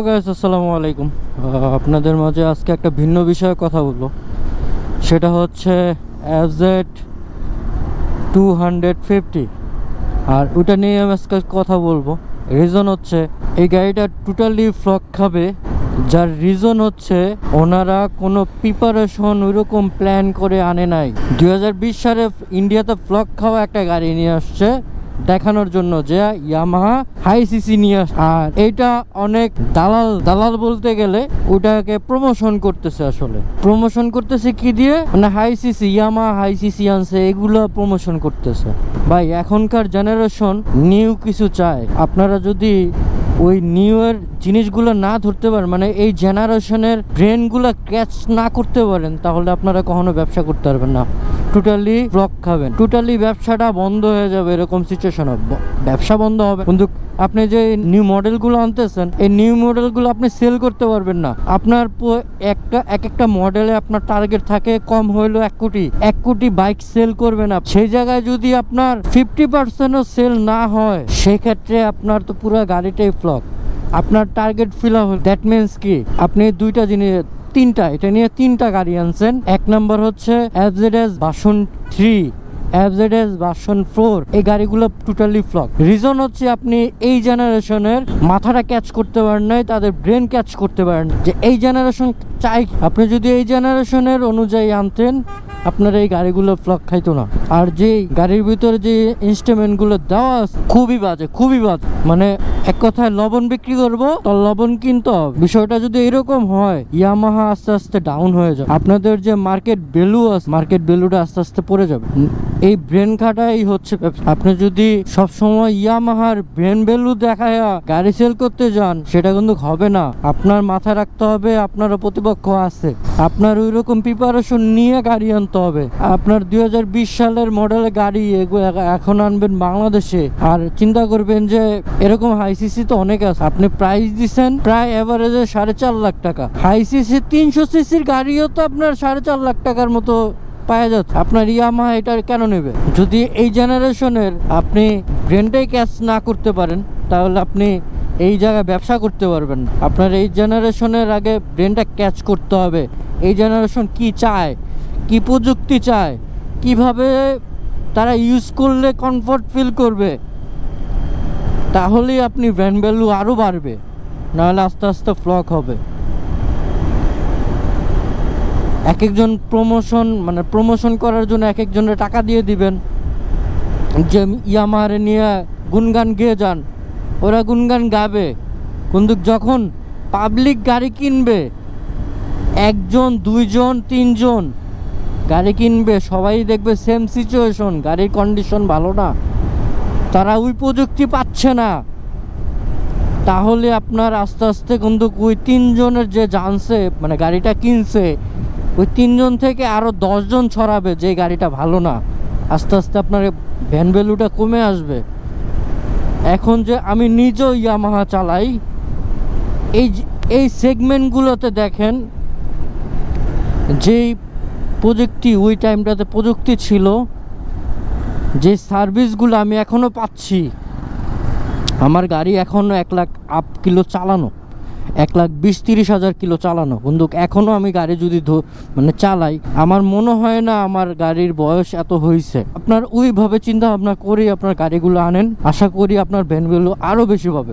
Guys, আসসালামু আলাইকুম। আপনাদের মাঝে আজকে একটা ভিন্ন বিষয়ে কথা বলবো। সেটা হচ্ছে FZ 250, আর ওটা নিয়ে আমি আজকে কথা বলবো। রিজন হচ্ছে এই গাড়িটা টোটালি ফ্লক খাবে, যার রিজন হচ্ছে ওনারা কোনো প্রিপারেশন ওইরকম প্ল্যান করে আনে নাই। 2020 সালে ইন্ডিয়াতে ফ্লক খাওয়া একটা গাড়ি নিয়ে আসছে দেখানোর জন্য যে ইয়ামাহা হাই সিসি নিয়ে আসে, আর এইটা অনেক দালাল বলতে গেলে ওটাকে প্রমোশন করতেছে। আসলে প্রমোশন করতেছে কি দিয়ে, মানে high CC, Yamaha high CC আনছে, এগুলো প্রমোশন করতেছে। ভাই, এখনকার জেনারেশন নিউ কিছু চায়। আপনারা যদি ওই নিউ এর জিনিসগুলো না ধরতে পারেন, মানে এই জেনারেশনের ব্রেনগুলো ক্যাচ না করতে পারেন, তাহলে আপনারা কখনো ব্যবসা করতে পারবেন না। টোটালি ব্লক খাবেন, টোটালি ব্যবসাটা বন্ধ হয়ে যাবে। এরকম সিচুয়েশন হবে, ব্যবসা বন্ধ হবে। কিন্তু আপনি যে নিউ মডেলগুলো আনতেছেন, এই নিউ মডেলগুলো আপনি সেল করতে পারবেন না। আপনার একটা মডেলে আপনার টার্গেট থাকে কম হইলেও 1 কোটি বাইক সেল করবে না। সেই জায়গায় যদি আপনার 50%ও সেল না হয়, সেক্ষেত্রে আপনার তো পুরো গাড়িটাই ফ্লপ। আপনার target fill up, that means কি আপনি দুইটা জিনিস, এটা নিয়ে 3টা গাড়ি আনছেন। এক নাম্বার হচ্ছে FZS ভার্সন 3, FZS ভার্সন 4। এই গাড়িগুলো টোটালি ফ্লপ। রিজন হচ্ছে আপনি এই জেনারেশনের মাথাটা ক্যাচ করতে পারেন নাই, তাদের ব্রেন ক্যাচ করতে পারেন যে এই জেনারেশন চাই। আপনি যদি এই জেনারেশনের অনুযায়ী আনতেন, আপনার এই গাড়িগুলো ফ্লক খাইতো না। আর যে গাড়ির ভিতরে যে ইনস্ট্রুমেন্টগুলো দেওয়া আছে খুবই বাজে। মানে এক কথায় লবণ বিক্রি করবো তো লবণ কিনতে হবে। বিষয়টা যদি এরকম হয়, ইয়ামাহা আস্তে আস্তে ডাউন হয়ে যাবে। আপনাদের যে মার্কেট ভ্যালু আছে, মার্কেট ভ্যালুটা আস্তে আস্তে পড়ে যাবে। এই ব্রেন খাটাই হচ্ছে ব্যবসা। আপনি যদি সবসময় ইয়ামাহার ব্রেন ভ্যালু দেখায় গাড়ি সেল করতে যান, সেটা কিন্তু হবে না। আপনার মাথায় রাখতে হবে আপনার প্রতিপক্ষ আছে, আপনার ওই রকম প্রিপারেশন নিয়ে গাড়ি আনতে হবে। আপনার 2020 সালের মডেলের গাড়ি এখন আনবেন বাংলাদেশে, আর চিন্তা করবেন যে এরকম হাই সিসি তো অনেক আছে। আপনি প্রাইস দিচ্ছেন প্রায় এভারেজে 4.5 লাখ টাকা। হাই সিসি 300 সিসির গাড়িও তো আপনার 4.5 লাখ টাকার মতো পাওয়া যাচ্ছে। আপনার ইয়ামাহা এটা কেন নেবে? যদি এই জেনারেশনের আপনি ব্র্যান্ডে ক্যাচ না করতে পারেন, তাহলে আপনি এই জায়গায় ব্যবসা করতে পারবেন না। আপনার এই জেনারেশনের আগে ব্র্যান্ডটা ক্যাচ করতে হবে। এই জেনারেশন কি চায়, কি প্রযুক্তি চায়, কিভাবে তারা ইউজ করলে কমফর্ট ফিল করবে, তাহলেই আপনি ব্র্যান্ড ভ্যালু আরও বাড়বে। নাহলে আস্তে আস্তে ফ্লক হবে। এক একজন প্রমোশন করার জন্য এক একজনের টাকা দিয়ে দিবেন যে ইয়ামাহারে নিয়ে গুনগান গেয়ে যান, ওরা গুনগান গাবে। কিন্তু যখন পাবলিক গাড়ি কিনবে, 1 জন 2 জন 3 জন গাড়ি কিনবে, সবাই দেখবে সেম সিচুয়েশন, গাড়ির কন্ডিশন ভালো না, তারা ওই প্রযুক্তি পাচ্ছে না। তাহলে আপনার আস্তে আস্তে কিন্তু ওই 3 জনের যে জানছে, মানে গাড়িটা কিনছে, ওই 3 জন থেকে আরও 10 জন ছড়াবে যে গাড়িটা ভালো না। আস্তে আস্তে আপনার ভ্যান ভ্যালুটা কমে আসবে। এখন যে আমি নিজেও ইয়ামাহা চালাই, এই সেগমেন্টগুলোতে দেখেন যেই প্রযুক্তি ওই টাইমটাতে প্রযুক্তি ছিল, যে সার্ভিসগুলো আমি এখনও পাচ্ছি। আমার গাড়ি এখনও 1 লাখ আপ কিলো চালানো, 1,20,30 হাজার কিলো চালানো। কিন্তু এখনও আমি গাড়ি যদি চালাই, আমার মনে হয় না আমার গাড়ির বয়স এত হয়েছে। আপনার ওইভাবে চিন্তা ভাবনা করে আপনার গাড়িগুলো আনেন, আশা করি আপনার ভ্যান ভ্যালু আরও বেশি পাবে।